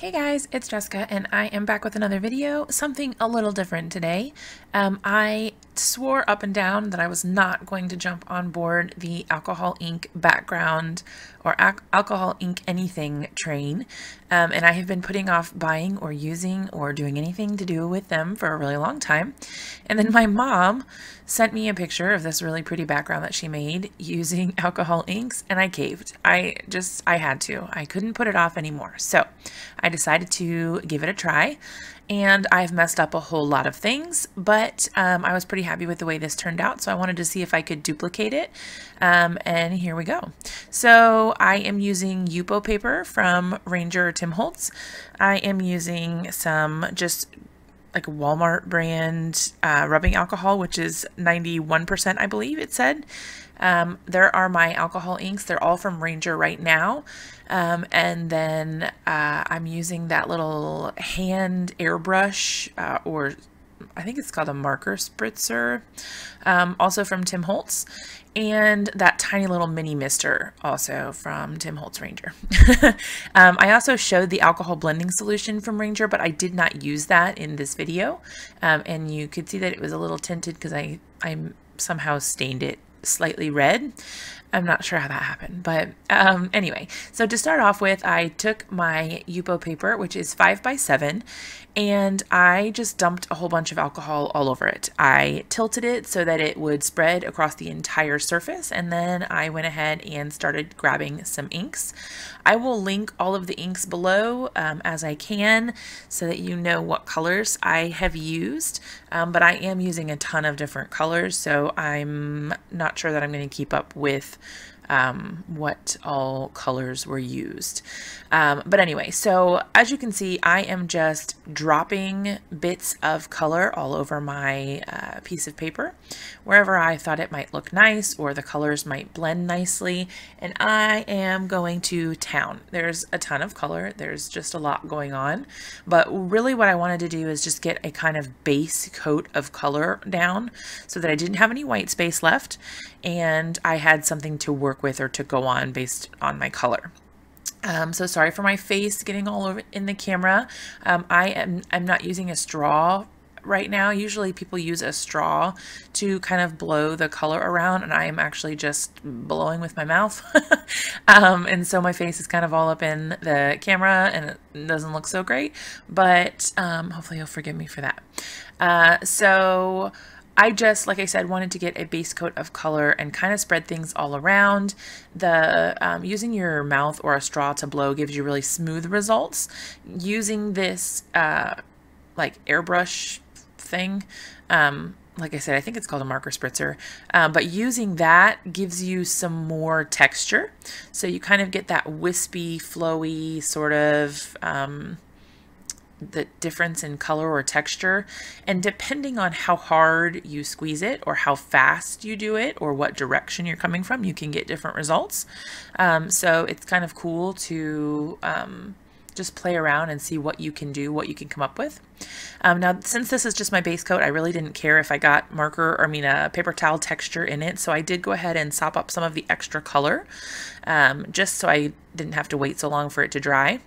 Hey guys, it's Jessica and I am back with another video, something a little different today. I swore up and down that I was not going to jump on board the alcohol ink background or alcohol ink anything train, and I have been putting off buying or using or doing anything to do with them for a really long time. And then my mom sent me a picture of this really pretty background that she made using alcohol inks, and I caved. I had to. I couldn't put it off anymore. So I decided to give it a try, and I've messed up a whole lot of things, but I was pretty happy with the way this turned out, so I wanted to see if I could duplicate it, and here we go. So I am using Yupo paper from Ranger Tim Holtz. I am using some just like a Walmart brand rubbing alcohol, which is 91%, I believe it said. There are my alcohol inks. They're all from Ranger right now. And then I'm using that little hand airbrush, or I think it's called a marker spritzer, also from Tim Holtz, and that tiny little mini mister also from Tim Holtz Ranger. I also showed the alcohol blending solution from Ranger, but I did not use that in this video. And you could see that it was a little tinted because I somehow stained it slightly red. I'm not sure how that happened, but anyway, so to start off with, I took my Yupo paper, which is 5x7, and I just dumped a whole bunch of alcohol all over it. I tilted it so that it would spread across the entire surface, and then I went ahead and started grabbing some inks. I will link all of the inks below as I can so that you know what colors I have used, but I am using a ton of different colors, so I'm not sure that I'm going to keep up with what all colors were used. But anyway, so as you can see, I am just dropping bits of color all over my piece of paper, wherever I thought it might look nice or the colors might blend nicely, and I am going to town. There's a ton of color, there's just a lot going on, but really what I wanted to do is just get a kind of base coat of color down so that I didn't have any white space left, and I had something to work with or to go on based on my color. So sorry for my face getting all over in the camera. I'm not using a straw right now. Usually people use a straw to kind of blow the color around, and I am actually just blowing with my mouth. And so my face is kind of all up in the camera and it doesn't look so great, but hopefully you'll forgive me for that. So I just, like I said, wanted to get a base coat of color and kind of spread things all around. Using your mouth or a straw to blow gives you really smooth results. Using this like airbrush thing, like I said, I think it's called a marker spritzer, but using that gives you some more texture. So you kind of get that wispy, flowy sort of the difference in color or texture, and depending on how hard you squeeze it or how fast you do it or what direction you're coming from, you can get different results. So it's kind of cool to just play around and see what you can do, what you can come up with. Now, since this is just my base coat, I really didn't care if I got paper towel texture in it, so I did go ahead and sop up some of the extra color, just so I didn't have to wait so long for it to dry.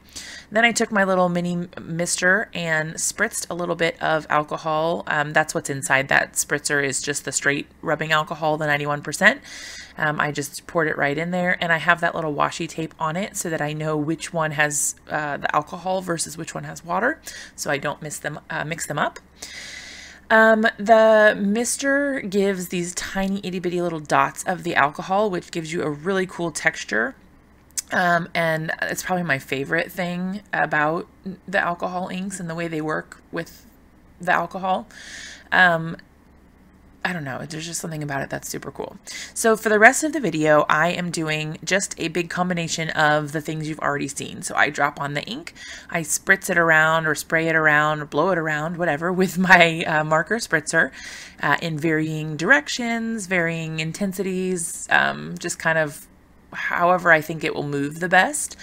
Then I took my little mini mister and spritzed a little bit of alcohol. That's what's inside that spritzer, is just the straight rubbing alcohol, the 91%. I just poured it right in there, and I have that little washi tape on it so that I know which one has the alcohol versus which one has water, so I don't mix them up. The mister gives these tiny itty bitty little dots of the alcohol, which gives you a really cool texture. And it's probably my favorite thing about the alcohol inks and the way they work with the alcohol. I don't know, there's just something about it that's super cool. So for the rest of the video, I am doing just a big combination of the things you've already seen. So I drop on the ink, I spritz it around or spray it around or blow it around, whatever, with my marker spritzer in varying directions, varying intensities, just kind of however I think it will move the best.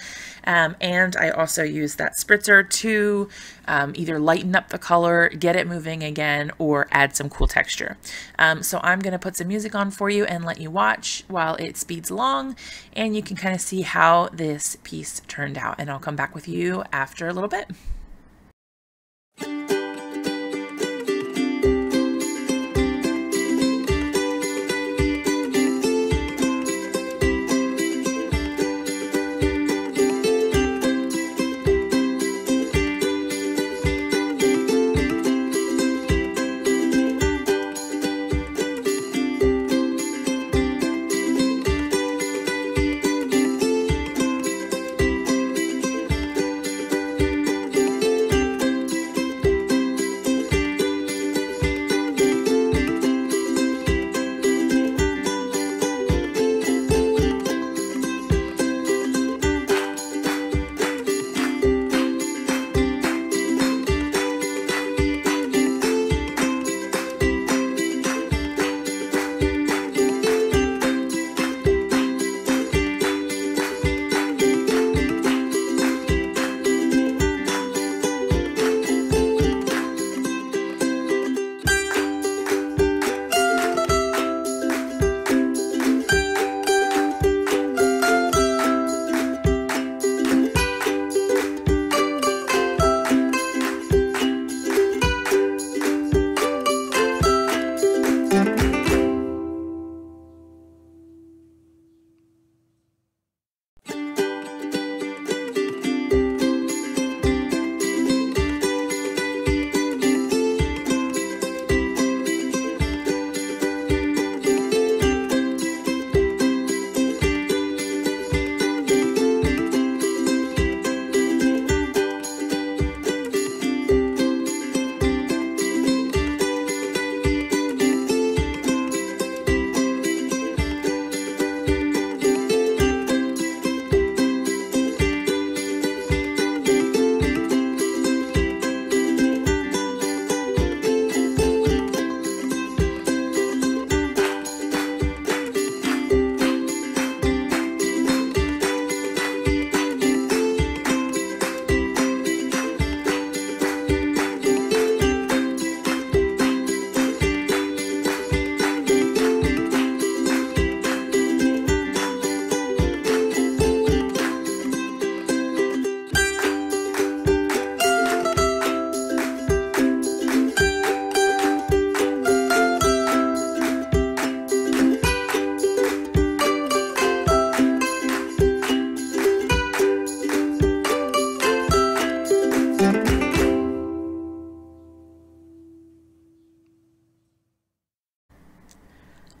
And I also use that spritzer to either lighten up the color, get it moving again, or add some cool texture. So I'm going to put some music on for you and let you watch while it speeds along, and you can kind of see how this piece turned out, and I'll come back with you after a little bit.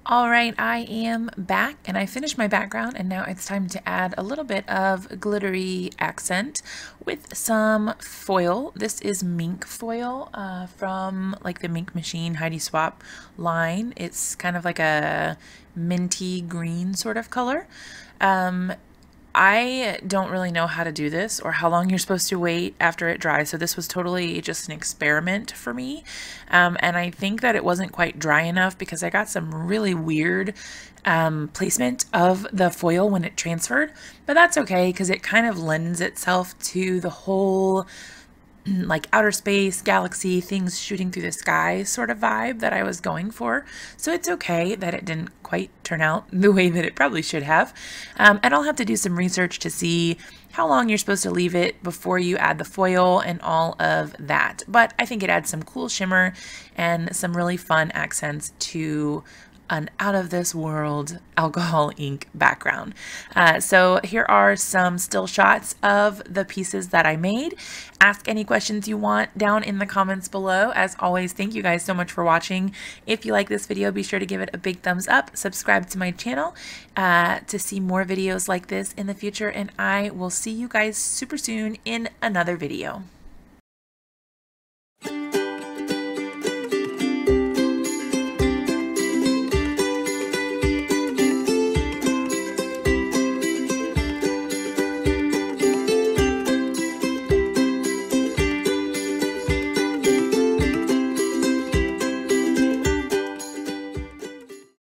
All right, I am back and I finished my background, and now it's time to add a little bit of glittery accent with some foil. This is mink foil from like the Mink Machine Heidi Swap line. It's kind of like a minty green sort of color. I don't really know how to do this or how long you're supposed to wait after it dries, so this was totally just an experiment for me, and I think that it wasn't quite dry enough because I got some really weird placement of the foil when it transferred, but that's okay because it kind of lends itself to the whole like outer space, galaxy, things shooting through the sky sort of vibe that I was going for. So it's okay that it didn't quite turn out the way that it probably should have. And I'll have to do some research to see how long you're supposed to leave it before you add the foil and all of that. But I think it adds some cool shimmer and some really fun accents to an out-of-this-world alcohol ink background. So here are some still shots of the pieces that I made. Ask any questions you want down in the comments below. As always, thank you guys so much for watching. If you like this video, be sure to give it a big thumbs up, subscribe to my channel to see more videos like this in the future, and I will see you guys super soon in another video.